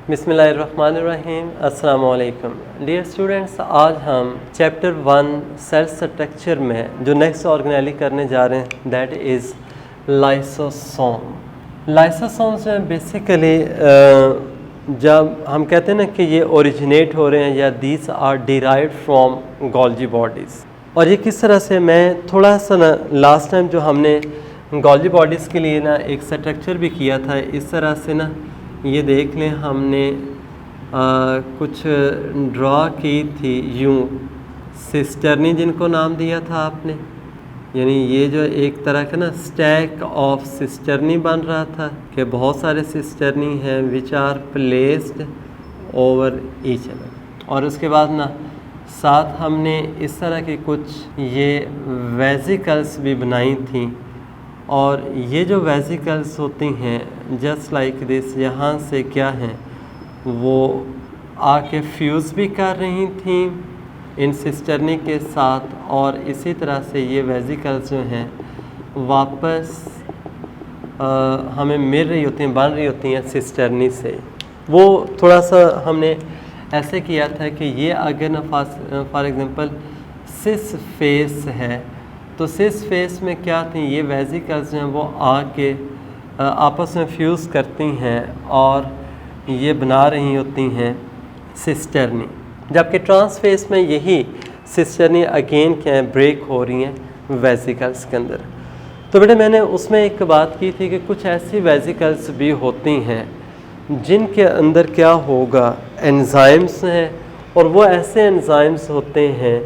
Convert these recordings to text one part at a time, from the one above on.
बिस्मिल्लाहिर्रहमानिर्रहीम। अस्सलामु अलैकुम डियर स्टूडेंट्स, आज हम चैप्टर 1 सेल स्ट्रक्चर में जो नेक्स्ट ऑर्गेनेली करने जा रहे हैं दैट इज़ लाइसोसोम। लाइसोसोम्स में बेसिकली जब हम कहते हैं ना कि ये ओरिजिनेट हो रहे हैं या these are derived from Golgi bodies, और ये किस तरह से मैं थोड़ा सा ना लास्ट टाइम जो हमने गोल्जी बॉडीज़ के लिए ना एक स्ट्रक्चर भी किया था, इस तरह से ना ये देख लें हमने कुछ ड्रा की थी यूँ सिस्टरनी जिनको नाम दिया था आपने, यानी ये जो एक तरह का ना स्टैक ऑफ सिस्टरनी बन रहा था कि बहुत सारे सिस्टरनी हैं which are placed over each other, और उसके बाद ना साथ हमने इस तरह की कुछ ये वेजिकल्स भी बनाई थी, और ये जो वेजिकल्स होती हैं जस्ट लाइक दिस, यहाँ से क्या हैं वो आके फ्यूज़ भी कर रही थी इन सिस्टरनी के साथ, और इसी तरह से ये वेजिकल्स जो हैं वापस हमें मिल रही होती हैं, बन रही होती हैं सिस्टरनी से। वो थोड़ा सा हमने ऐसे किया था कि ये अगर ना फॉर एग्ज़ाम्पल सिस फेस है तो सिस फेस में क्या थी, ये वेजिकल्स हैं वो आके आपस में फ्यूज़ करती हैं और ये बना रही होती हैं सिस्टरनी, जबकि ट्रांस फेस में यही सिस्टरनी अगेन क्या है ब्रेक हो रही हैं वेजिकल्स के अंदर। तो बेटे मैंने उसमें एक बात की थी कि कुछ ऐसी वेजिकल्स भी होती हैं जिनके अंदर क्या होगा एंजाइम्स हैं, और वो ऐसे एंजाइम्स होते हैं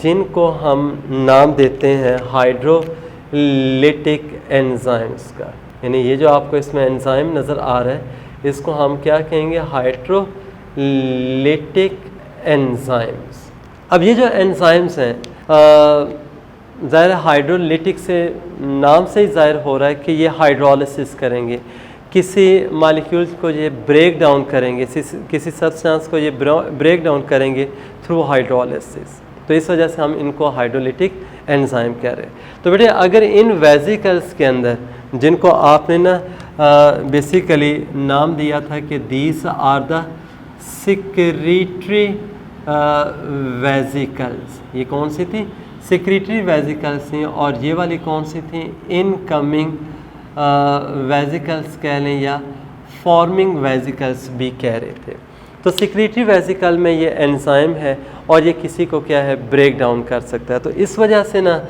जिनको हम नाम देते हैं हाइड्रोलिटिक एंजाइम्स का, यानी ये जो आपको इसमें एंजाइम नज़र आ रहा है इसको हम क्या कहेंगे हाइड्रोलिटिक एंजाइम्स। अब ये जो एंजाइम्स हैं ज़ाहिर हाइड्रोलिटिक से नाम से ही ज़ाहिर हो रहा है कि ये हाइड्रोलिसिस करेंगे, किसी मालिक्यूल्स को ये ब्रेक डाउन करेंगे, किसी सब्सटेंस को ये ब्रेक डाउन करेंगे थ्रू हाइड्रोलिसिस, तो इस वजह से हम इनको हाइड्रोलिटिक एंजाइम कह रहे हैं। तो बेटे अगर इन वेजिकल्स के अंदर जिनको आपने ना बेसिकली नाम दिया था कि these are the secretory vesicles, ये कौन सी थी सिक्रीटरी वेजिकल्स थी, और ये वाली कौन सी थी इनकमिंग वेजिकल्स कह लें या फॉर्मिंग वेजिकल्स भी कह रहे थे। तो सिक्रीटरी वेजिकल में ये एंजाइम है और ये किसी को क्या है ब्रेक डाउन कर सकता है, तो इस वजह से ना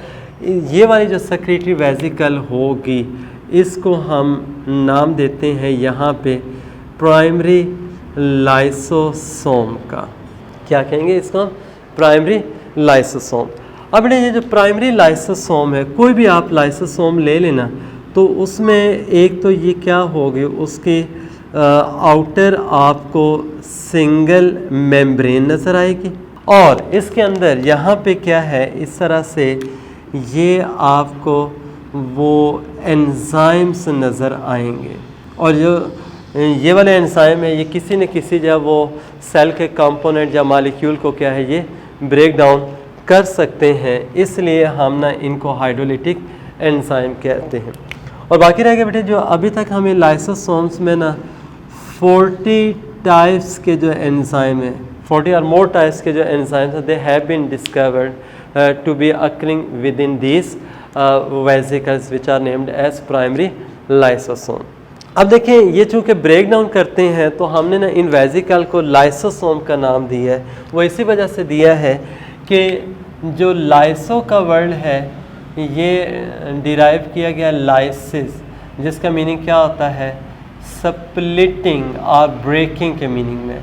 ये वाली जो सिक्रीटरी वेजिकल होगी इसको हम नाम देते हैं यहाँ पे प्राइमरी लाइसोसोम का। क्या कहेंगे इसको हम प्राइमरी लाइसोसोम। अब ये जो प्राइमरी लाइसोसोम है, कोई भी आप लाइसोसोम ले लेना तो उसमें एक तो ये क्या होगी उसकी आउटर आपको सिंगल मेम्ब्रेन नज़र आएगी, और इसके अंदर यहाँ पे क्या है इस तरह से ये आपको वो एंजाइम्स नज़र आएंगे, और जो ये वाले एंजाइम है ये किसी न किसी जब वो सेल के कंपोनेंट या मालिक्यूल को क्या है ये ब्रेक डाउन कर सकते हैं, इसलिए हम ना इनको हाइड्रोलिटिक एंजाइम कहते हैं। और बाकी रह गए बेटे जो अभी तक हमें लाइसोसोम्स में ना 40 टाइप्स के जो एंजाइम है, 40 और मोर टाइप्स के जो एंजाइम्स हैं they have been discovered to be occurring within these vesicles which are named as primary lysosome. अब देखें ये चूँकि ब्रेक डाउन करते हैं तो हमने ना इन वेजिकल को लाइसोसोम का नाम दिया है, वो इसी वजह से दिया है कि जो लाइसो का वर्ड है ये डिराइव किया गया लाइसिस, जिसका मीनिंग क्या होता है स्प्लिटिंग और ब्रेकिंग के मीनिंग में,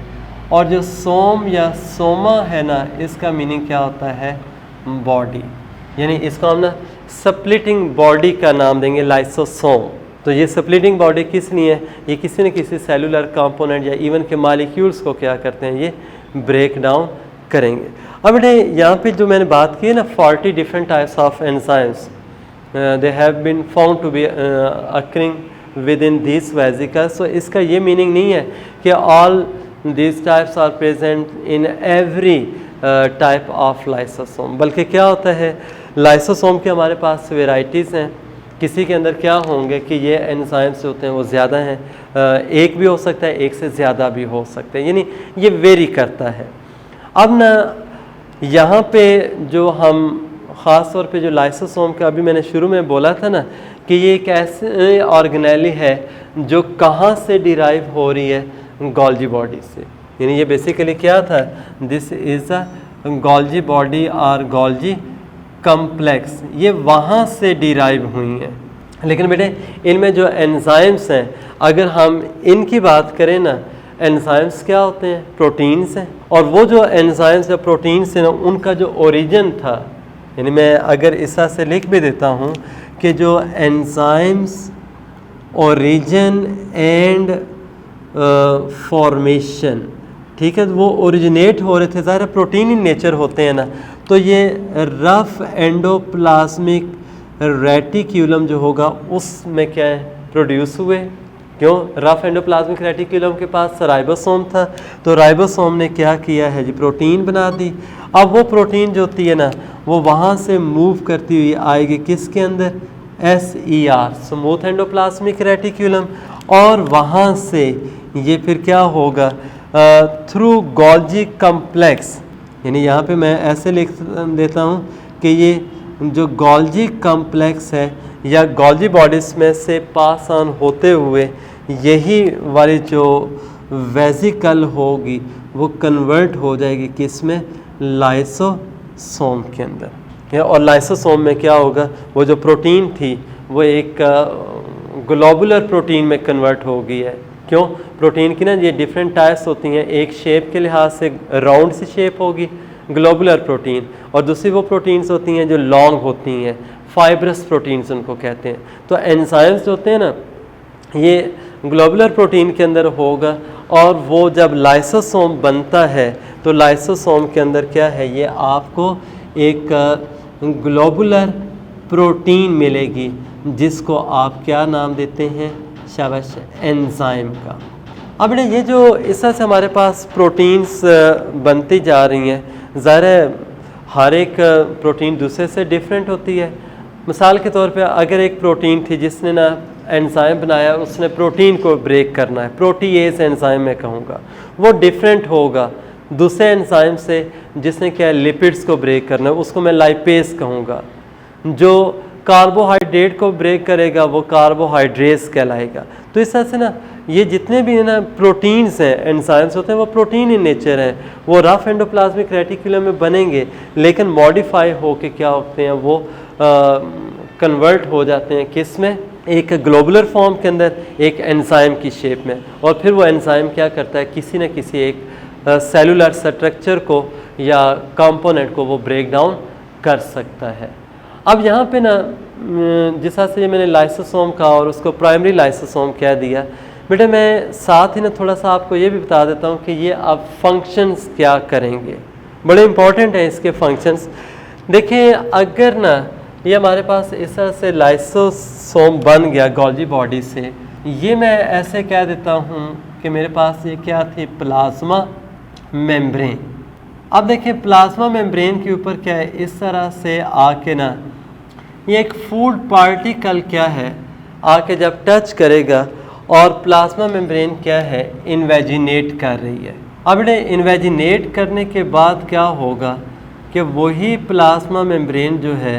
और जो सोम या सोमा है ना इसका मीनिंग क्या होता है बॉडी, यानी इसको हम ना स्प्लिटिंग बॉडी का नाम देंगे लाइसोसोम। तो ये स्प्लिटिंग बॉडी किस लिए है, ये किसी न किसी सेलुलर कंपोनेंट या इवन के मालिक्यूल्स को क्या करते हैं ये ब्रेक डाउन करेंगे। अब बेटे यहाँ पे जो मैंने बात की है ना 40 different types of enzymes they have been found to be occurring within this vesicles, तो इसका ये मीनिंग नहीं है कि all this types are present in every type of lysosome, बल्कि क्या होता है लाइसोसोम के हमारे पास वेराइटीज़ हैं, किसी के अंदर क्या होंगे कि ये एंजाइम्स होते हैं वो ज़्यादा हैं, एक भी हो सकता है, एक से ज़्यादा भी हो सकते हैं, यानी ये वेरी करता है। अब ना यहाँ पे जो हम ख़ास तौर पे जो लाइसोसोम का अभी मैंने शुरू में बोला था ना कि ये एक ऐसे ऑर्गेनेली है जो कहाँ से डिराइव हो रही है, गोल्जी बॉडी से। यानी ये बेसिकली क्या था, this is a Golgi body और गोल्जी कम्प्लेक्स, ये वहाँ से डिराइव हुई हैं। लेकिन बेटे इनमें जो एंजाइम्स हैं, अगर हम इनकी बात करें ना, एंजाइम्स क्या होते हैं, प्रोटीन्स हैं। और वो जो एंजाइम्स या प्रोटीन्स हैं ना, उनका जो ओरिजिन था, यानी मैं अगर इस तरह से लिख भी देता हूँ कि जो एंजाइम्स ओरिजिन एंड फॉर्मेशन, ठीक है, वो ओरिजिनेट हो रहे थे, ज़ाहिर प्रोटीन इन नेचर होते हैं ना, तो ये रफ एंडोप्लाज्मिक रेटिक्यूलम जो होगा उसमें क्या है, प्रोड्यूस हुए। क्यों, रफ एंडोप्लाज्मिक रेटिक्यूलम के पास राइबोसोम था, तो राइबोसोम ने क्या किया है जी, प्रोटीन बना दी। अब वो प्रोटीन जो होती है ना, वो वहाँ से मूव करती हुई आएगी किसके अंदर, SER, स्मूथ एंडोप्लाज्मिक रेटिक्यूलम, और वहाँ से ये फिर क्या होगा, थ्रू गोल्जी कम्प्लेक्स, यानी यहाँ पे मैं ऐसे लिख देता हूँ कि ये जो गोल्जी कम्प्लेक्स है या गोल्जी बॉडीज में से पास ऑन होते हुए यही वाली जो वेसिकल होगी वो कन्वर्ट हो जाएगी किस में, लाइसोसोम के अंदर। और लाइसोसोम में क्या होगा, वो जो प्रोटीन थी वो एक ग्लोबुलर प्रोटीन में कन्वर्ट हो गई है। क्यों, प्रोटीन की ना ये डिफरेंट टाइप्स होती हैं, एक शेप के लिहाज से राउंड सी शेप होगी ग्लोबुलर प्रोटीन, और दूसरी वो प्रोटीन्स होती हैं जो लॉन्ग होती हैं, फाइब्रस प्रोटीन्स उनको कहते हैं। तो एंजाइम्स होते हैं ना, ये ग्लोबुलर प्रोटीन के अंदर होगा, और वो जब लाइसोसोम बनता है तो लाइसोसोम के अंदर क्या है, ये आपको एक ग्लोबुलर प्रोटीन मिलेगी जिसको आप क्या नाम देते हैं, शाबाश, एंजाइम का। अब ये जो इस तरह से हमारे पास प्रोटीन्स बनती जा रही हैं, ज़ाहिर है हर एक प्रोटीन दूसरे से डिफरेंट होती है। मिसाल के तौर पे अगर एक प्रोटीन थी जिसने ना एंजाइम बनाया, उसने प्रोटीन को ब्रेक करना है, प्रोटीएज एंजाइम मैं कहूँगा, वो डिफरेंट होगा दूसरे एंजाइम से जिसने क्या लिपिड्स को ब्रेक करना है, उसको मैं लाइपेज कहूँगा। जो कार्बोहाइड्रेट को ब्रेक करेगा वो कार्बोहाइड्रेस कहलाएगा। तो इस तरह से ना ये जितने भी ना प्रोटीन्स हैं, एंजाइम्स होते हैं, वो प्रोटीन इन नेचर हैं, वो रफ एंडोप्लाज्मिक रेटिकुलम में बनेंगे, लेकिन मॉडिफाई होके क्या होते हैं, वो कन्वर्ट हो जाते हैं किस में, एक ग्लोबुलर फॉर्म के अंदर, एक एंजाइम की शेप में। और फिर वो एंजाइम क्या करता है, किसी न किसी एक सेलुलर स्ट्रक्चर को या कंपोनेंट को वो ब्रेक डाउन कर सकता है। अब यहाँ पे ना जिस तरह से ये मैंने लाइसोसोम का और उसको प्राइमरी लाइसोसोम कह दिया, बेटा मैं साथ ही ना थोड़ा सा आपको ये भी बता देता हूँ कि ये अब फंक्शंस क्या करेंगे, बड़े इंपॉर्टेंट हैं इसके फंक्शंस। देखिए अगर ना ये हमारे पास इस तरह से लाइसोसोम बन गया गोल्जी बॉडी से, ये मैं ऐसे कह देता हूँ कि मेरे पास ये क्या थी, प्लाज्मा मेम्ब्रेन। अब देखिए प्लाज्मा मेम्ब्रेन के ऊपर क्या है, इस तरह से आके ना ये एक फूड पार्टिकल क्या है आके जब टच करेगा, और प्लाज्मा मेम्ब्रेन क्या है, इन्वेजिनेट कर रही है। अब ये इन्वेजिनेट करने के बाद क्या होगा कि वही प्लाज्मा मेम्ब्रेन जो है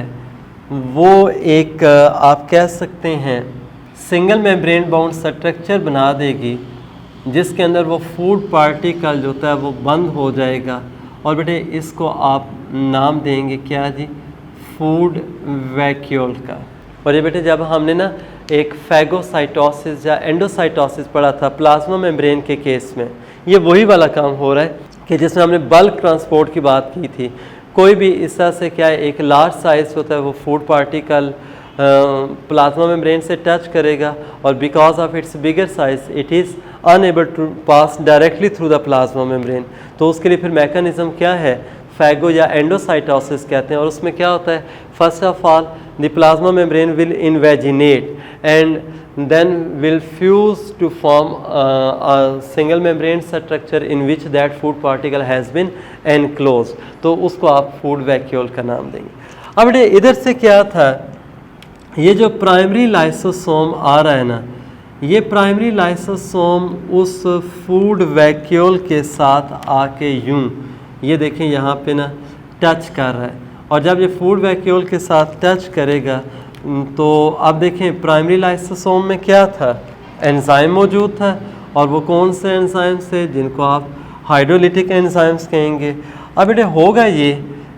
वो एक आप कह सकते हैं सिंगल मेम्ब्रेन बाउंड स्ट्रक्चर बना देगी, जिसके अंदर वो फूड पार्टिकल जो होता है वो बंद हो जाएगा। और बेटे इसको आप नाम देंगे क्या जी, फूड वैक्यूल का। और ये बेटे जब हमने ना एक फैगोसाइटोसिस या एंडोसाइटोसिस पढ़ा था प्लाज्मा मेम्ब्रेन के केस में, ये वही वाला काम हो रहा है कि जिसमें हमने बल्क ट्रांसपोर्ट की बात की थी। कोई भी इस तरह से क्या है, एक लार्ज साइज होता है वो फूड पार्टिकल प्लाज्मा मेम्ब्रेन से टच करेगा, और because of its bigger size it is unable to pass directly through the plasma membrane. तो उसके लिए फिर मैकेनिज्म क्या है, फैगो या एंडोसाइटोसिस कहते हैं। और उसमें क्या होता है, first of all the plasma membrane will invaginate and then will fuse to form a single membrane structure in which that food particle has been enclosed। तो उसको आप फूड वैक्यूल का नाम देंगे। अब इधर से क्या था, ये जो प्राइमरी लाइसोसोम आ रहा है ना, ये प्राइमरी लाइसोसोम उस फूड वैक्यूल के साथ आके यूं, ये देखें यहाँ पे ना टच कर रहा है, और जब ये फूड वैक्यूल के साथ टच करेगा तो अब देखें प्राइमरी लाइसोसोम में क्या था, एंजाइम मौजूद था, और वो कौन से एंजाइम्स थे, जिनको आप हाइड्रोलिटिक एंजाइम्स कहेंगे। अब बेटे होगा ये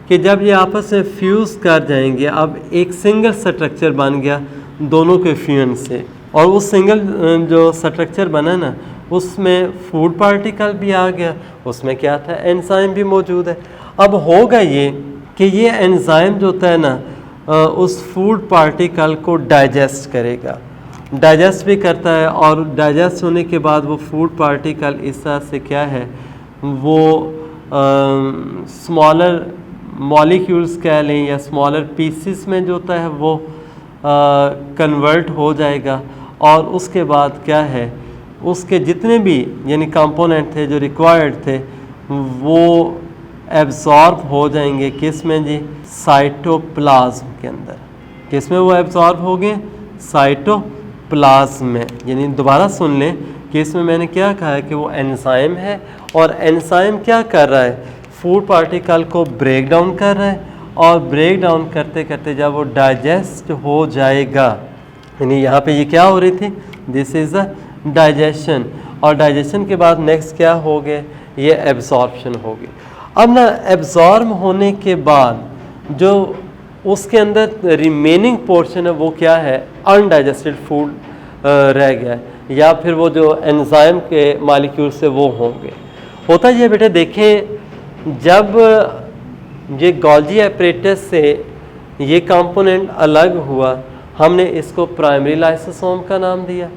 कि जब ये आपस में फ्यूज़ कर जाएंगे, अब एक सिंगल स्ट्रक्चर बन गया दोनों के फ्यूजन से, और उस सिंगल जो स्ट्रक्चर बना ना उसमें फूड पार्टिकल भी आ गया, उसमें क्या था, एंजाइम भी मौजूद है। अब होगा ये कि ये एंजाइम जो होता है ना उस फूड पार्टिकल को डाइजेस्ट करेगा, डाइजेस्ट भी करता है, और डाइजेस्ट होने के बाद वो फूड पार्टिकल इस तरह से क्या है, वो स्मॉलर मॉलिक्यूल्स कह लें या स्मॉलर पीसेस में जो होता है वो कन्वर्ट हो जाएगा, और उसके बाद क्या है, उसके जितने भी यानी कंपोनेंट थे जो रिक्वायर्ड थे वो एब्जॉर्ब हो जाएंगे, किस में जी, साइटोप्लाज्म के अंदर। किस में वो एब्जॉर्ब हो गए, साइटोप्लाज्म में। यानी दोबारा सुन लें कि इसमें मैंने क्या कहा है कि वो एंजाइम है, और एंजाइम क्या कर रहा है, फूड पार्टिकल को ब्रेक डाउन कर रहा है, और ब्रेक डाउन करते करते जब वो डाइजेस्ट हो जाएगा, यानी यहाँ पे ये क्या हो रही थी, दिस इज़ द डाइजेशन, और डाइजेशन के बाद नेक्स्ट क्या हो गए, ये एब्जॉर्प्शन होगी। अब ना एब्जॉर्ब होने के बाद जो उसके अंदर रिमेनिंग पोर्शन है वो क्या है, अनडाइजेस्टेड फूड रह गया है, या फिर वो जो एंजाइम के मालिक्यूल से वो होंगे। होता ये बेटे देखें, जब ये गोल्जी एपरेटस से ये कंपोनेंट अलग हुआ, हमने इसको प्राइमरी लाइसोसोम का नाम दिया।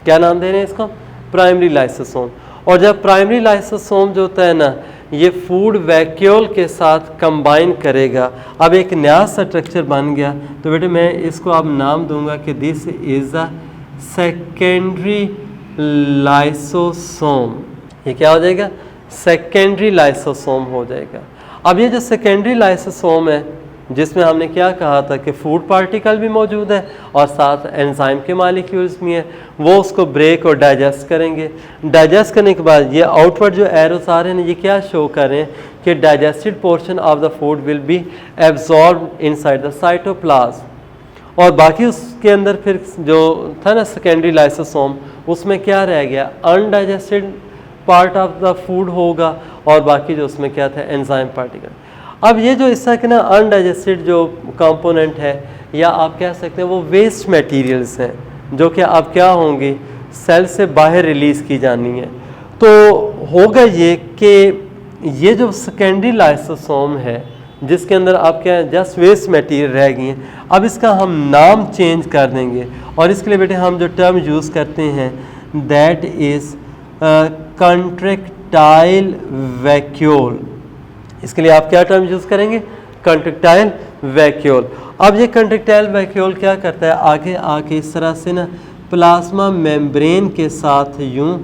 क्या नाम दे रहे हैं इसको, प्राइमरी लाइसोसोम। और जब प्राइमरी लाइसोसोम जो होता है ना, ये फूड वैक्यूल के साथ कंबाइन करेगा, अब एक नया स्ट्रक्चर बन गया, तो बेटे मैं इसको अब नाम दूंगा कि this is a secondary lysosome. ये क्या हो जाएगा, सेकेंडरी लाइसोसोम हो जाएगा। अब ये जो सेकेंडरी लाइसोसोम है, जिसमें हमने क्या कहा था कि फूड पार्टिकल भी मौजूद है और साथ एंजाइम के मालिक्यूल्स भी हैं, वो उसको ब्रेक और डाइजेस्ट करेंगे। डाइजेस्ट करने के बाद ये आउटवर्ड जो एरोस आ रहे हैं, ये क्या शो कर रहे हैं कि digested portion of the food will be absorbed inside the cytoplasm. और बाकी उसके अंदर फिर जो था ना सेकेंडरी लाइसोसोम, उसमें क्या रह गया, undigested part of the food होगा, और बाकी जो उसमें क्या था, एंजाइम पार्टिकल। अब ये जो इस तरह के ना अनडाइजेस्टेड जो कंपोनेंट है, या आप कह सकते हैं वो वेस्ट मटेरियल्स हैं, जो कि अब क्या होंगी, सेल से बाहर रिलीज़ की जानी है। तो होगा ये कि ये जो सेकेंडरी लाइसोसोम है, जिसके अंदर आप क्या है, जस्ट वेस्ट मटेरियल रह गई हैं, अब इसका हम नाम चेंज कर देंगे, और इसके लिए बेटे हम जो टर्म यूज़ करते हैं दैट इज़ कंट्रैक्टाइल वैक्यूल। इसके लिए आप क्या टर्म यूज़ करेंगे, कंट्रैक्टाइल वैक्यूल। अब ये कंट्रैक्टाइल वैक्यूल क्या करता है, आगे आके इस तरह से ना प्लाज्मा मेम्ब्रेन के साथ यूं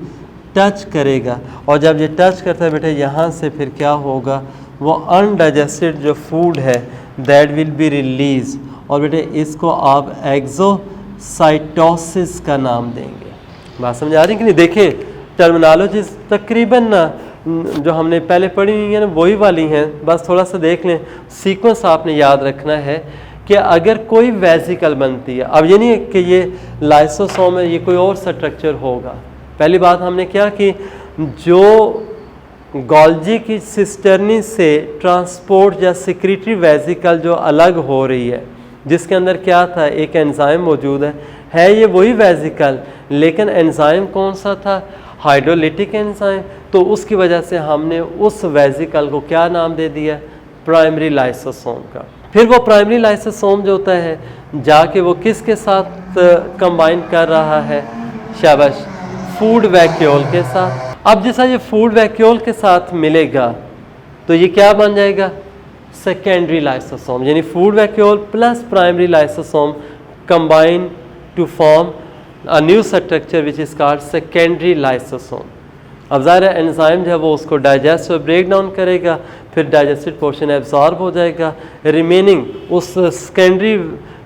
टच करेगा, और जब ये टच करता है बेटे, यहाँ से फिर क्या होगा, वो अनडाइजेस्टेड जो फूड है दैट विल बी रिलीज, और बेटे इसको आप एक्सोसाइटोसिस का नाम देंगे। बात समझ आ रही कि नहीं। देखें टर्मिनोलॉजी तकरीबन ना जो हमने पहले पढ़ी हुई है ना वही वाली हैं, बस थोड़ा सा देख लें। सीक्वेंस आपने याद रखना है कि अगर कोई वेसिकल बनती है, अब ये नहीं है कि ये लाइसोसोम है, ये कोई और स्ट्रक्चर होगा। पहली बात हमने क्या कि जो गोल्जी की सिस्टर्नी से ट्रांसपोर्ट या सिक्रेटरी वेसिकल जो अलग हो रही है, जिसके अंदर क्या था, एक एंजाइम मौजूद है ये वही वेसिकल, लेकिन एंजाइम कौन सा था, हाइड्रोलिटिक एंजाइम। तो उसकी वजह से हमने उस वेसिकल को क्या नाम दे दिया, प्राइमरी लाइसोसोम का। फिर वो प्राइमरी लाइसोसोम जो होता है जाके वो किसके साथ कंबाइन कर रहा है, शाबाश, फूड वैक्यूल के साथ। अब जैसा ये फूड वैक्यूल के साथ मिलेगा तो ये क्या बन जाएगा, सेकेंडरी लाइसोसोम, यानी food vacuole plus primary lysosome combine to form a new structure which is called secondary lysosome. अब ज़ाहिर है एंजाइम जो है वो उसको डाइजेस्ट और ब्रेक डाउन करेगा, फिर डाइजेस्टेड पोर्शन एब्जॉर्ब हो जाएगा, रिमेनिंग उस सेकेंडरी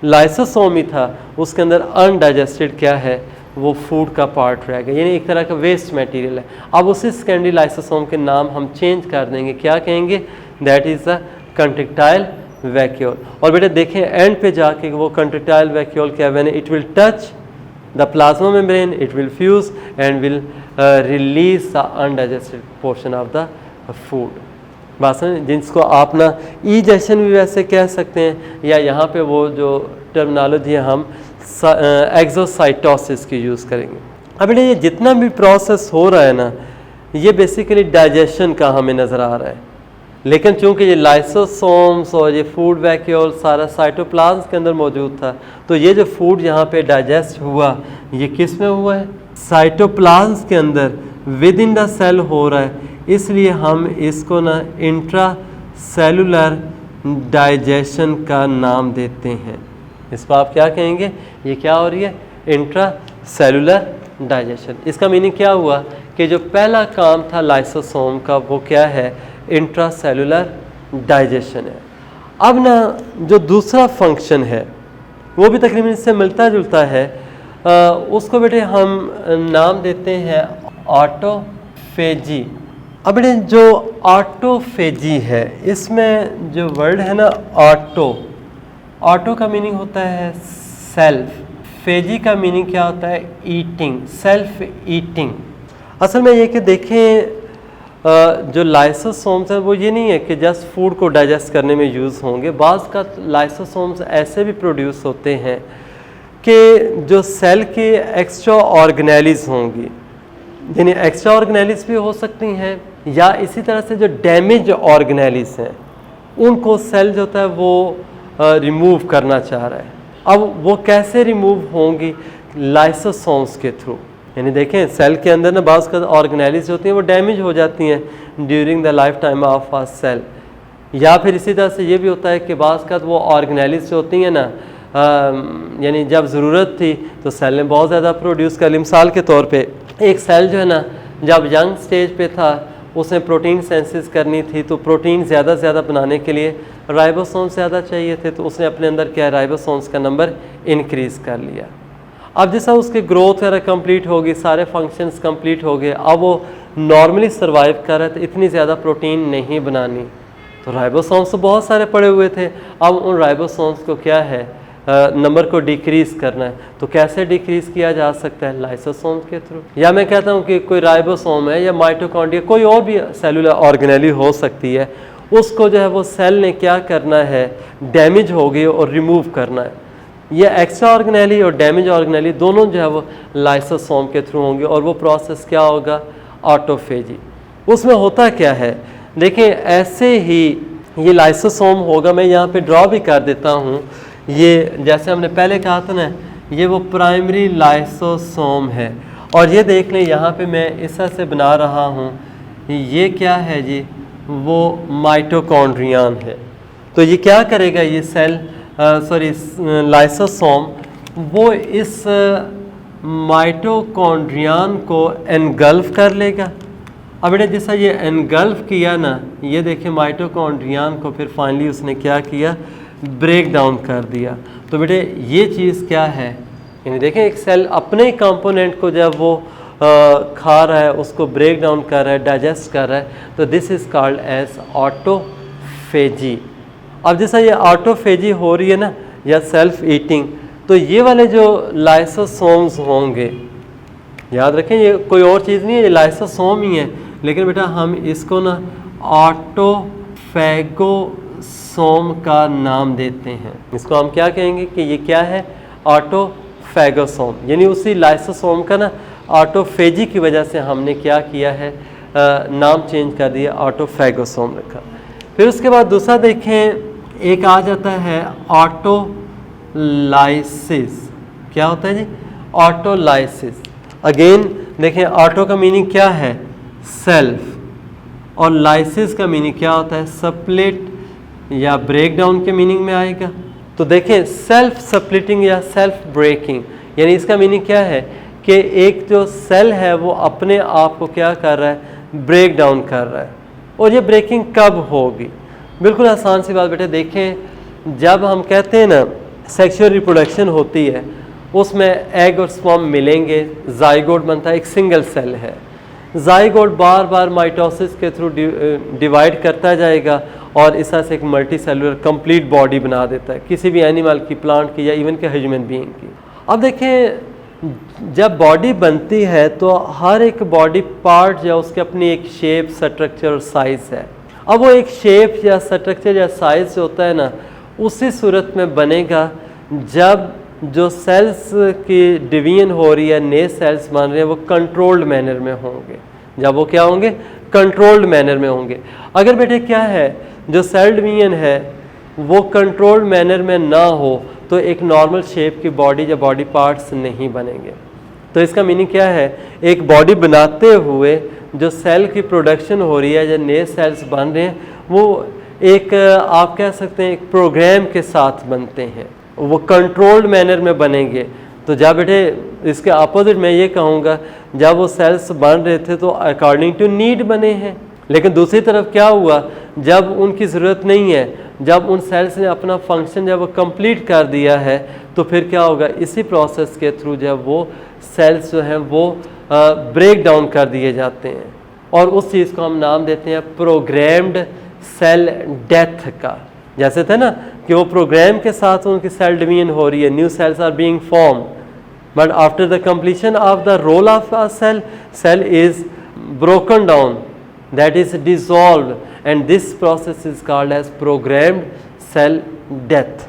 लाइसोसोम ही था उसके अंदर अनडाइजेस्टेड क्या है वो फूड का पार्ट रह गया, यानी एक तरह का वेस्ट मटेरियल है। अब उसी सेकेंडरी लाइसोसोम के नाम हम चेंज कर देंगे, क्या कहेंगे, that is the contractile vacuole. और बेटा देखें एंड पे जाके वो कंट्रैक्टाइल वैक्यूल क्या है, it will touch the plasma membrane, it will fuse and will release the undigested portion of the food. बात समझ, जिसको आप ना इजेशन भी वैसे कह सकते हैं, या यहाँ पे वो जो टर्मिनोलॉजी है हम एक्सोसाइटोसिस की यूज़ करेंगे। अब बेटा ये जितना भी प्रोसेस हो रहा है ना, ये बेसिकली डाइजेशन का हमें नज़र आ रहा है, लेकिन चूंकि ये लाइसोसोम्स और ये फूड वैक्यूल सारा साइटोप्लाज्म के अंदर मौजूद था, तो ये जो फूड यहाँ पे डाइजेस्ट हुआ ये किस में हुआ है, साइटोप्लाज्म के अंदर विद इन द सेल हो रहा है, इसलिए हम इसको ना इंट्रा सेलुलर डाइजेशन का नाम देते हैं। इस पर आप क्या कहेंगे, ये क्या हो रही है, इंट्रा सेलुलर डाइजेशन। इसका मीनिंग क्या हुआ कि जो पहला काम था लाइसोसोम का वो क्या है, इंट्रा सेलुलर डाइजेशन है। अब ना जो दूसरा फंक्शन है वो भी तकरीबन इससे मिलता जुलता है, उसको बेटे हम नाम देते हैं ऑटोफेजी। अब बेटे जो ऑटोफेजी है इसमें जो वर्ड है ना ऑटो का मीनिंग होता है सेल्फ, फेजी का मीनिंग क्या होता है, ईटिंग, सेल्फ ईटिंग। असल में ये कि देखें जो लाइसोसोम्स हैं वो ये नहीं है कि जस्ट फूड को डाइजेस्ट करने में यूज़ होंगे, बाज़ का लाइसोसोम्स ऐसे भी प्रोड्यूस होते हैं कि जो सेल की एक्स्ट्रा ऑर्गेनेलिज होंगी, यानी एक्स्ट्रा ऑर्गेनेलिज भी हो सकती हैं, या इसी तरह से जो डैमेज ऑर्गेनेलिज हैं उनको सेल जो होता है वो रिमूव करना चाह रहा है। अब वो कैसे रिमूव होंगी, लाइसोसोम्स के थ्रू। यानी देखें सेल के अंदर ना बाज़ का ऑर्गेनेलिज होती हैं वो डैमेज हो जाती हैं during the life time of a cell, या फिर इसी तरह से ये भी होता है कि बाज़ का वो ऑर्गेनेलिज होती हैं ना, यानी जब ज़रूरत थी तो सेल ने बहुत ज़्यादा प्रोड्यूस कर ली। मिसाल के तौर पे एक सेल जो है ना जब यंग स्टेज पे था उसने प्रोटीन सेंसिस करनी थी, तो प्रोटीन ज़्यादा से ज़्यादा बनाने के लिए राइबोसोम ज़्यादा चाहिए थे, तो उसने अपने अंदर क्या राइबोसोम्स का नंबर इंक्रीज़ कर लिया। अब जैसा उसके ग्रोथ वगैरह कंप्लीट होगी, सारे फंक्शंस कंप्लीट हो गए, अब वो नॉर्मली सर्वाइव कर रहा है, तो इतनी ज़्यादा प्रोटीन नहीं बनानी, तो राइबोसोम्स तो बहुत सारे पड़े हुए थे। अब उन राइबोसोम्स को क्या है नंबर को डिक्रीज़ करना है, तो कैसे डिक्रीज़ किया जा सकता है, लाइसोसोम के थ्रू। या मैं कहता हूँ कि कोई राइबोसोम है या माइटोकॉन्ड्रिया कोई और भी सेलुलर ऑर्गेनेली हो सकती है, उसको जो है वो सेल ने क्या करना है, डैमेज हो गई और रिमूव करना है। ये एक्स्ट्रा ऑर्गेनेली और डैमेज ऑर्गेनेली दोनों जो है वो लाइसोसोम के थ्रू होंगे, और वो प्रोसेस क्या होगा, ऑटोफेजी। उसमें होता क्या है, देखिए ऐसे ही ये लाइसोसोम होगा, मैं यहाँ पे ड्रॉ भी कर देता हूँ, ये जैसे हमने पहले कहा था ना, ये वो प्राइमरी लाइसोसोम है, और ये देख लें यहाँ पे मैं इस तरह से बना रहा हूँ, ये क्या है जी, वो माइटोकॉन्ड्रियन है। तो ये क्या करेगा, ये सेल लाइसोसोम वो इस माइटोकॉन्ड्रियन को एनगल्फ कर लेगा। अब बेटे जैसा ये एनगल्फ किया ना, ये देखिए माइटोकॉन्ड्रियन को फिर फाइनली उसने क्या किया, ब्रेक डाउन कर दिया। तो बेटे ये चीज़ क्या है, यानी देखें एक सेल अपने ही कंपोनेंट को जब वो खा रहा है, उसको ब्रेक डाउन कर रहा है, डाइजेस्ट कर रहा है, तो this is called as autophagy. अब जैसा ये ऑटोफेजी हो रही है ना, या सेल्फ ईटिंग, तो ये वाले जो लाइसोसोम्स होंगे, याद रखें ये कोई और चीज़ नहीं है, ये लाइसोसोम ही है, लेकिन बेटा हम इसको ना ऑटोफैगोसोम का नाम देते हैं। इसको हम क्या कहेंगे कि ये क्या है, ऑटोफैगोसोम, यानी उसी लाइसोसोम का ना ऑटोफेजी की वजह से हमने क्या किया है, नाम चेंज कर दिया, ऑटोफैगोसोम रखा। फिर उसके बाद दूसरा देखें, एक आ जाता है ऑटोलाइसिस। क्या होता है जी, ऑटोलाइसिस। अगेन देखें ऑटो का मीनिंग क्या है, सेल्फ, और लाइसिस का मीनिंग क्या होता है, स्प्लिट या ब्रेक डाउन के मीनिंग में आएगा। तो देखें सेल्फ स्प्लिटिंग या सेल्फ ब्रेकिंग, यानी इसका मीनिंग क्या है कि एक जो सेल है वो अपने आप को क्या कर रहा है, ब्रेक डाउन कर रहा है। और ये ब्रेकिंग कब होगी, बिल्कुल आसान सी बात बेटे, देखें जब हम कहते हैं ना सेक्सुअल रिप्रोडक्शन होती है उसमें एग और स्पर्म मिलेंगे, जाइगोट बनता है, एक सिंगल सेल है। जाइगोट बार बार माइटोसिस के थ्रू डिवाइड करता जाएगा और इस तरह से एक मल्टी सेलुलर कंप्लीट बॉडी बना देता है, किसी भी एनिमल की, प्लांट की या इवन के ह्यूमन बीइंग की। अब देखें जब बॉडी बनती है तो हर एक बॉडी पार्ट या उसके अपनी एक शेप, स्ट्रक्चर और साइज़ है। अब वो एक शेप या स्ट्रक्चर या साइज़ जो होता है ना, उसी सूरत में बनेगा जब जो सेल्स की डिवीजन हो रही है, नए सेल्स बन रहे हैं, वो कंट्रोल्ड मैनर में होंगे। जब वो क्या होंगे? कंट्रोल्ड मैनर में होंगे। अगर बेटे क्या है, जो सेल डिवीजन है वो कंट्रोल्ड मैनर में ना हो तो एक नॉर्मल शेप की बॉडी या बॉडी पार्ट्स नहीं बनेंगे। तो इसका मीनिंग क्या है? एक बॉडी बनाते हुए जो सेल की प्रोडक्शन हो रही है या नए सेल्स बन रहे हैं, वो एक आप कह सकते हैं एक प्रोग्राम के साथ बनते हैं, वो कंट्रोल्ड मैनर में बनेंगे। तो जब बेटे इसके अपोजिट मैं ये कहूँगा, जब वो सेल्स बन रहे थे तो अकॉर्डिंग टू नीड बने हैं, लेकिन दूसरी तरफ क्या हुआ, जब उनकी ज़रूरत नहीं है, जब उन सेल्स ने अपना फंक्शन जब वो कंप्लीट कर दिया है, तो फिर क्या होगा, इसी प्रोसेस के थ्रू जब वो सेल्स जो हैं वो ब्रेक डाउन कर दिए जाते हैं और उस चीज़ को हम नाम देते हैं प्रोग्राम्ड सेल डेथ का। जैसे थे ना कि वो प्रोग्राम के साथ उनकी सेल डिवीजन हो रही है, new cells are being form, but after the completion of the role of a cell, cell is broken down, that is dissolved, and this process is called as programmed cell death.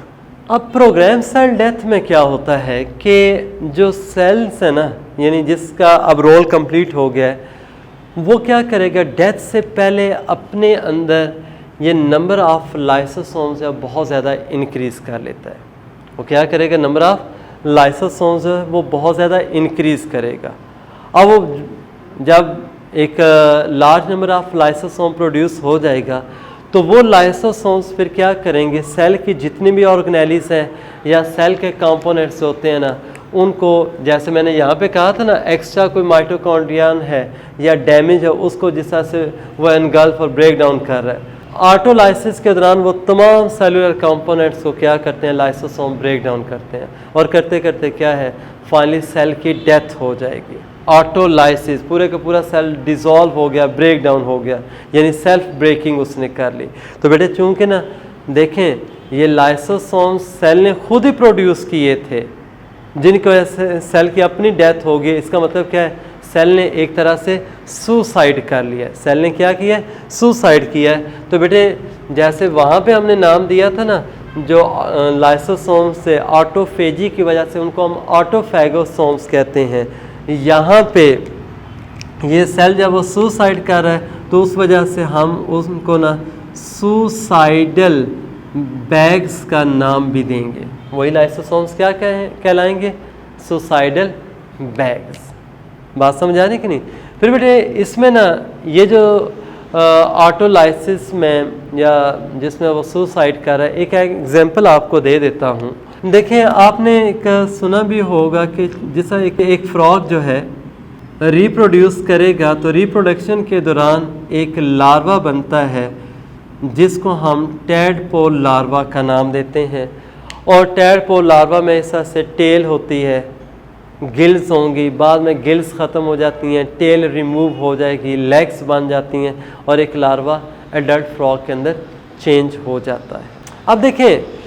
अब program cell death में क्या होता है कि जो sales है ना, यानी जिसका अब रोल कंप्लीट हो गया है, वो क्या करेगा, डेथ से पहले अपने अंदर ये नंबर ऑफ लाइसोसोम्स है बहुत ज़्यादा इंक्रीज़ कर लेता है। वो क्या करेगा, नंबर ऑफ लाइसोसोम्स है वो बहुत ज़्यादा इंक्रीज़ करेगा। अब वो जब एक large number of lysosome produce हो जाएगा तो वो लाइसोसोम्स फिर क्या करेंगे, सेल की जितनी भी ऑर्गेनेलिस हैं या सेल के कंपोनेंट्स होते हैं ना, उनको, जैसे मैंने यहाँ पे कहा था ना, एक्स्ट्रा कोई माइटोकॉन्ड्रियन है या डैमेज है, उसको जिस तरह से वो एनगल्फ और ब्रेक डाउन कर रहा है, ऑटोलाइसिस के दौरान वो तमाम सेलुलर कंपोनेंट्स को क्या करते हैं, लाइसोसोम ब्रेक डाउन करते हैं और करते करते क्या है, फाइनली सेल की डेथ हो जाएगी। ऑटोलाइसिस, पूरे का पूरा सेल डिसॉल्व हो गया, ब्रेक डाउन हो गया, यानी सेल्फ ब्रेकिंग उसने कर ली। तो बेटे चूंकि ना देखें ये लाइसोसोम सेल ने खुद ही प्रोड्यूस किए थे, जिनकी वजह से सेल की अपनी डेथ हो गई, इसका मतलब क्या है, सेल ने एक तरह से सुसाइड कर लिया है। सेल ने क्या किया है, सुसाइड किया है। तो बेटे जैसे वहाँ पे हमने नाम दिया था ना, जो लाइसोसोम से ऑटोफेजी की वजह से उनको हम ऑटोफैगोसोम्स कहते हैं, यहाँ पे ये सेल जब वो सुसाइड कर रहा है तो उस वजह से हम उनको ना सुसाइडल बैग्स का नाम भी देंगे। वही लाइसोसोम्स क्या कहलाएंगे, सुसाइडल बैग्स। बात समझ आ रही कि नहीं? फिर बेटे इसमें ना ये जो ऑटोलाइसिस में या जिसमें वो सुसाइड कर रहा है, एक एग्जांपल आपको दे देता हूँ। देखें आपने एक सुना भी होगा कि जैसा एक फ्रॉग जो है रिप्रोड्यूस करेगा तो रिप्रोडक्शन के दौरान एक लार्वा बनता है जिसको हम टैडपोल लार्वा का नाम देते हैं। और टैडपोल लार्वा में इस तरह से टेल होती है, गिल्स होंगी, बाद में गिल्स ख़त्म हो जाती हैं, टेल रिमूव हो जाएगी, लेग्स बन जाती हैं और एक लार्वा एडल्ट फ्रॉग के अंदर चेंज हो जाता है। अब देखें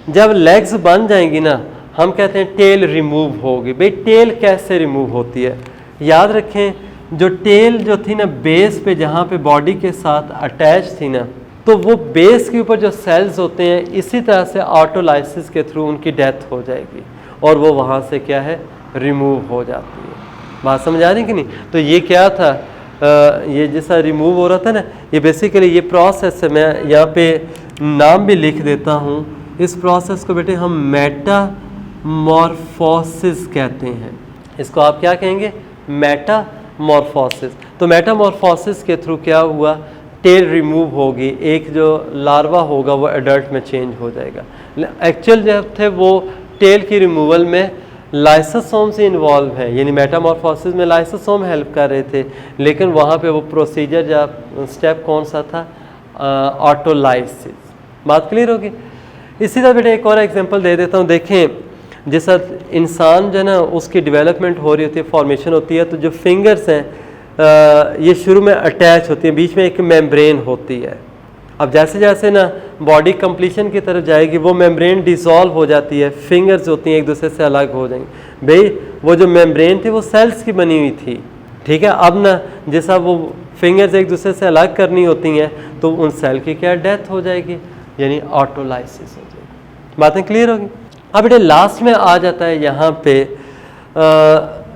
जब लेग्स बन जाएंगी ना, हम कहते हैं टेल रिमूव होगी। भाई टेल कैसे रिमूव होती है? याद रखें जो टेल जो थी ना बेस पे, जहाँ पे बॉडी के साथ अटैच थी ना, तो वो बेस के ऊपर जो सेल्स होते हैं इसी तरह से ऑटोलाइसिस के थ्रू उनकी डेथ हो जाएगी और वो वहाँ से क्या है, रिमूव हो जाती है। बात समझ आ रही कि नहीं? तो ये क्या था, ये जैसा रिमूव हो रहा था ना, ये बेसिकली ये प्रोसेस है। मैं यहाँ पे नाम भी लिख देता हूँ। इस प्रोसेस को बेटे हम मेटामॉर्फोसिस कहते हैं। इसको आप क्या कहेंगे, मेटामॉर्फोसिस। तो मेटामॉर्फोसिस के थ्रू क्या हुआ, टेल रिमूव होगी, एक जो लार्वा होगा वो एडल्ट में चेंज हो जाएगा। एक्चुअल जब थे वो टेल की रिमूवल में लाइसोसोम से इन्वॉल्व है, यानी मेटामॉर्फोसिस में लाइसोसोम हेल्प कर रहे थे, लेकिन वहाँ पे वो प्रोसीजर या स्टेप कौन सा था, ऑटोलाइसिस। बात क्लियर होगी? इसी तरह बेटा एक और एग्जांपल दे देता हूँ। देखें जैसा इंसान जो है ना उसकी डेवलपमेंट हो रही होती है, फॉर्मेशन होती है, तो जो फिंगर्स हैं ये शुरू में अटैच होती हैं, बीच में एक मेम्ब्रेन होती है। अब जैसे जैसे ना बॉडी कंप्लीशन की तरफ जाएगी वो मेम्ब्रेन डिसॉल्व हो जाती है, फिंगर्स होती हैं एक दूसरे से अलग हो जाएंगी। भाई वो जो मेम्ब्रेन थी वो सेल्स की बनी हुई थी, ठीक है। अब ना जैसा वो फिंगर्स एक दूसरे से अलग करनी होती हैं तो उन सेल की क्या डेथ हो जाएगी, यानी ऑटोलाइसिस हो जाएगी। बातें क्लियर होगी। अब बेटे लास्ट में आ जाता है यहाँ पे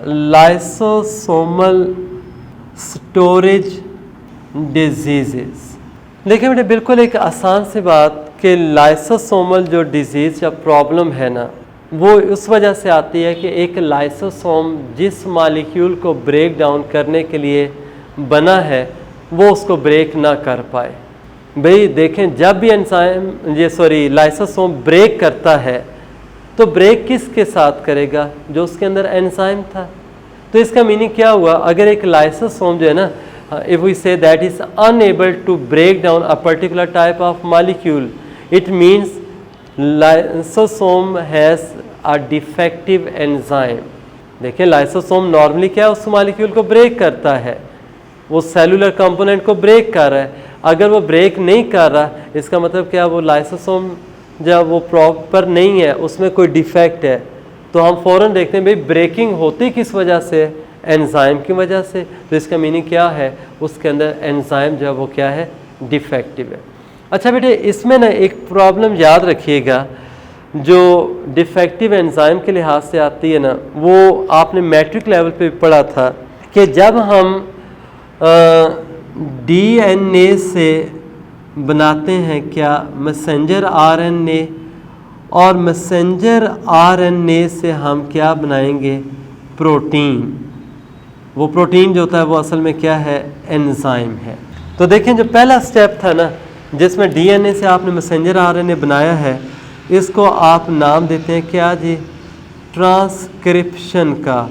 लाइसोसोमल स्टोरेज डिजीजेस। देखिए बेटे बिल्कुल एक आसान सी बात कि लाइसोसोमल जो डिजीज़ या प्रॉब्लम है ना वो उस वजह से आती है कि एक लाइसोसोम जिस मॉलिक्यूल को ब्रेक डाउन करने के लिए बना है वो उसको ब्रेक ना कर पाए। भाई देखें जब भी लाइसोसोम ब्रेक करता है तो ब्रेक किसके साथ करेगा, जो उसके अंदर एंजाइम था। तो इसका मीनिंग क्या हुआ, अगर एक लाइसोसोम जो है ना, if we say that is unable to break down a particular type of molecule, it means lysosome has a defective enzyme। देखिए लाइसोसोम नॉर्मली क्या है, उस मॉलिक्यूल को ब्रेक करता है, वो सेलुलर कंपोनेंट को ब्रेक कर रहा है। अगर वो ब्रेक नहीं कर रहा इसका मतलब क्या, वो लाइसोसोम जब वो प्रॉपर नहीं है, उसमें कोई डिफेक्ट है, तो हम फ़ौरन देखते हैं भाई ब्रेकिंग होती किस वजह से, एंजाइम की वजह से। तो इसका मीनिंग क्या है, उसके अंदर एंजाइम जो है वो क्या है, डिफेक्टिव है। अच्छा बेटे इसमें ना एक प्रॉब्लम याद रखिएगा जो डिफेक्टिव एंजाइम के लिहाज से आती है ना, वो आपने मैट्रिक लेवल पे पढ़ा था कि जब हम डीएनए से बनाते हैं क्या मैसेंजर आरएनए, और मैसेंजर आरएनए से हम क्या बनाएंगे, प्रोटीन। वो प्रोटीन जो होता है वो असल में क्या है, एंजाइम है। तो देखें जो पहला स्टेप था ना जिसमें डीएनए से आपने मैसेंजर आरएनए बनाया है, इसको आप नाम देते हैं क्या जी, ट्रांसक्रिप्शन का,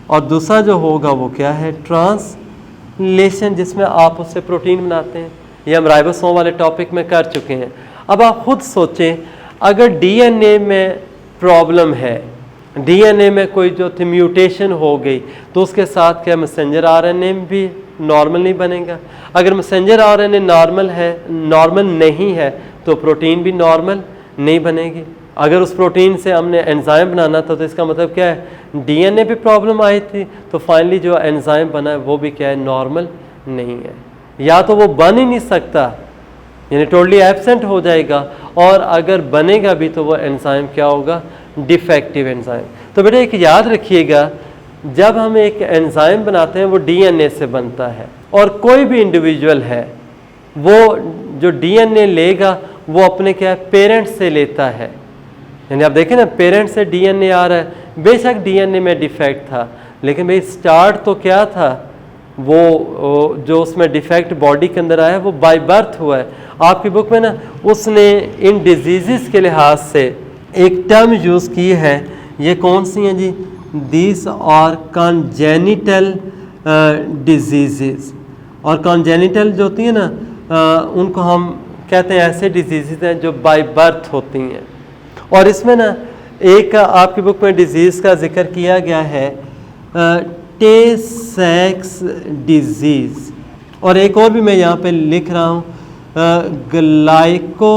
और दूसरा जो होगा वो क्या है, ट्रांसलेशन, जिसमें आप उससे प्रोटीन बनाते हैं। ये हम राइबोसोम वाले टॉपिक में कर चुके हैं। अब आप खुद सोचें अगर डीएनए में प्रॉब्लम है, डीएनए में कोई जो थी म्यूटेशन हो गई, तो उसके साथ क्या मैसेंजर आरएनए भी नॉर्मल नहीं बनेगा। अगर मैसेंजर आरएनए नॉर्मल नहीं है तो प्रोटीन भी नॉर्मल नहीं बनेगी। अगर उस प्रोटीन से हमने एंजाइम बनाना था तो इसका मतलब क्या है, डीएनए पे प्रॉब्लम आई थी, तो फाइनली जो एंजाइम बना है वो भी क्या है, नॉर्मल नहीं है, या तो वो बन ही नहीं सकता, यानी टोटली एब्सेंट हो जाएगा, और अगर बनेगा भी तो वो एंजाइम क्या होगा, डिफेक्टिव एंजाइम। तो बेटा एक याद रखिएगा, जब हम एक एंजाइम बनाते हैं वो डीएनए से बनता है, और कोई भी इंडिविजुअल है वो जो डीएनए लेगा वो अपने क्या पेरेंट्स से लेता है। यानी आप देखें ना, पेरेंट्स से डीएनए आ रहा है, बेशक डीएनए में डिफेक्ट था, लेकिन भाई स्टार्ट तो क्या था, वो जो उसमें डिफेक्ट बॉडी के अंदर आया वो बाय बर्थ हुआ है। आपकी बुक में ना उसने इन डिजीज़ के लिहाज से एक टर्म यूज़ की है, ये कौन सी हैं जी, दिस आर कॉन्जेनिटल डिजीज़। और कॉन्जेनिटल जो होती है ना उनको हम कहते हैं ऐसे डिजीज़ हैं जो बाय बर्थ होती हैं। और इसमें ना एक आपकी बुक में डिजीज़ का जिक्र किया गया है, टे-सेक्स डिजीज़, और एक और भी मैं यहाँ पे लिख रहा हूँ, ग्लाइकोजिनोसिस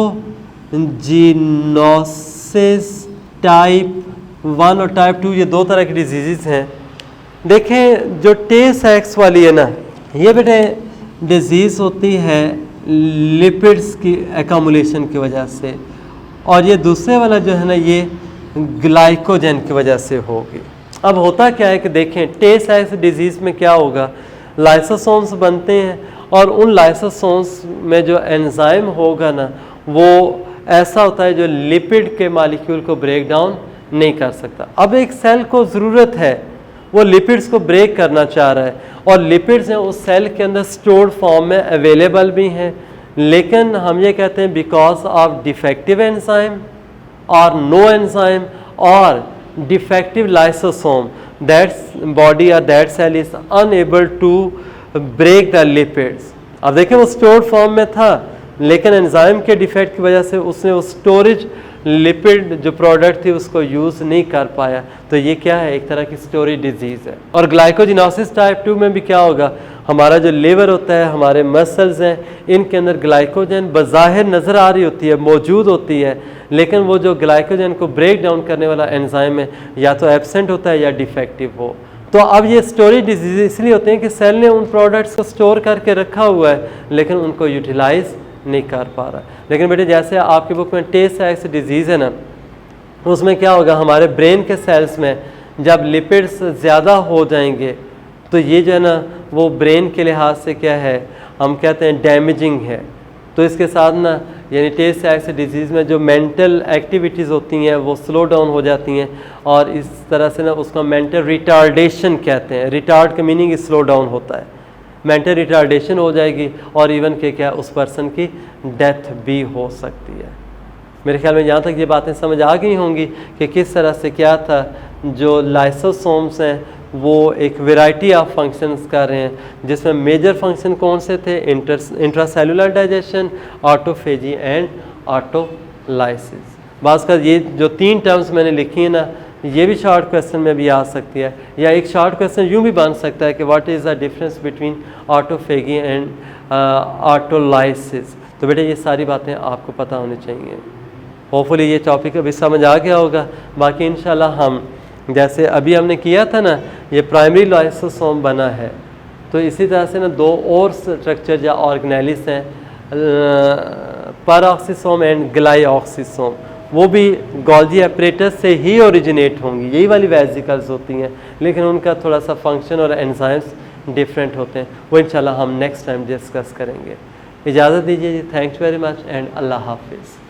टाइप 1 और टाइप 2, ये दो तरह की डिजीज़ हैं। देखें जो टे-सेक्स वाली है ना, ये बेटे डिजीज़ होती है लिपिड्स की एक्यूमुलेशन की वजह से, और ये दूसरे वाला जो है ना ये ग्लाइकोजन की वजह से होगी। अब होता क्या है कि देखें टे-सेक्स डिजीज़ में क्या होगा, लाइसोसोम्स बनते हैं, और उन लाइसोसोम्स में जो एंजाइम होगा ना वो ऐसा होता है जो लिपिड के मॉलिक्यूल को ब्रेक डाउन नहीं कर सकता। अब एक सेल को ज़रूरत है, वो लिपिड्स को ब्रेक करना चाह रहा है, और लिपिड्स हैं उस सेल के अंदर स्टोर्ड फॉर्म में अवेलेबल भी हैं, लेकिन हम ये कहते हैं बिकॉज ऑफ डिफेक्टिव एंजाइम और नो एंजाइम और defective lysosome, that body or that cell is unable to break the lipids। अब देखें वो स्टोर्ड फॉर्म में था, लेकिन एंजाइम के डिफेक्ट की वजह से उसने वो स्टोरेज लिपिड जो प्रोडक्ट थी उसको यूज़ नहीं कर पाया, तो ये क्या है, एक तरह की स्टोरेज डिजीज़ है। और ग्लाइकोजिनोसिस टाइप 2 में भी क्या होगा, हमारा जो लिवर होता है, हमारे मसल्स हैं, इनके अंदर ग्लाइकोजन बज़ाहिर नज़र आ रही होती है, मौजूद होती है, लेकिन वो जो ग्लाइकोजन को ब्रेक डाउन करने वाला एंजाइम है या तो एब्सेंट होता है या डिफेक्टिव हो। तो अब ये स्टोरेज डिजीज़ इसलिए होते हैं कि सेल ने उन प्रोडक्ट्स को स्टोर करके रखा हुआ है लेकिन उनको यूटिलाइज़ नहीं कर पा रहा। लेकिन बेटे जैसे आपकी बुक में टे-साक्स डिजीज़ है ना, उसमें क्या होगा, हमारे ब्रेन के सेल्स में जब लिपिड्स ज़्यादा हो जाएंगे तो ये जो है ना वो ब्रेन के लिहाज से क्या है, हम कहते हैं डैमेजिंग है। तो इसके साथ ना यानी टे-साक्स डिजीज़ में जो मेंटल एक्टिविटीज़ होती हैं वो स्लो डाउन हो जाती हैं और इस तरह से ना उसका मेंटल रिटार्डेशन कहते हैं। रिटार्ड का मीनिंग स्लो डाउन होता है, मेंटल रिटार्डेशन हो जाएगी और इवन के क्या उस पर्सन की डेथ भी हो सकती है। मेरे ख्याल में यहाँ तक ये बातें समझ आ गई होंगी कि किस तरह से क्या था, जो लाइसोसोम्स हैं वो एक वैरायटी ऑफ फंक्शंस कर रहे हैं, जिसमें मेजर फंक्शन कौन से थे, intracellular digestion, autophagy and autolysis. बात कर ये जो 3 टर्म्स मैंने लिखी है ना, ये भी शॉर्ट क्वेश्चन में भी आ सकती है, या एक शॉर्ट क्वेश्चन यूँ भी बन सकता है कि what is the difference between autophagy and autolysis. तो बेटे ये सारी बातें आपको पता होनी चाहिए। होपफुली ये टॉपिक अभी समझ आ गया होगा। बाकी इंशाल्लाह हम जैसे अभी हमने किया था ना, ये प्राइमरी लाइसोसोम बना है, तो इसी तरह से ना 2 और स्ट्रक्चर या ऑर्गेनेलिस हैं, पैराऑक्सीसोम एंड ग्लाइऑक्सीसोम, वो भी गोल्जी एपरेटस से ही ओरिजिनेट होंगी, यही वाली वेसिकल्स होती हैं, लेकिन उनका थोड़ा सा फंक्शन और एंजाइम्स डिफरेंट होते हैं। वो इंशाल्लाह हम नेक्स्ट टाइम डिस्कस करेंगे। इजाज़त दीजिए जी, थैंक्स वेरी मच एंड अल्लाह हाफिज़।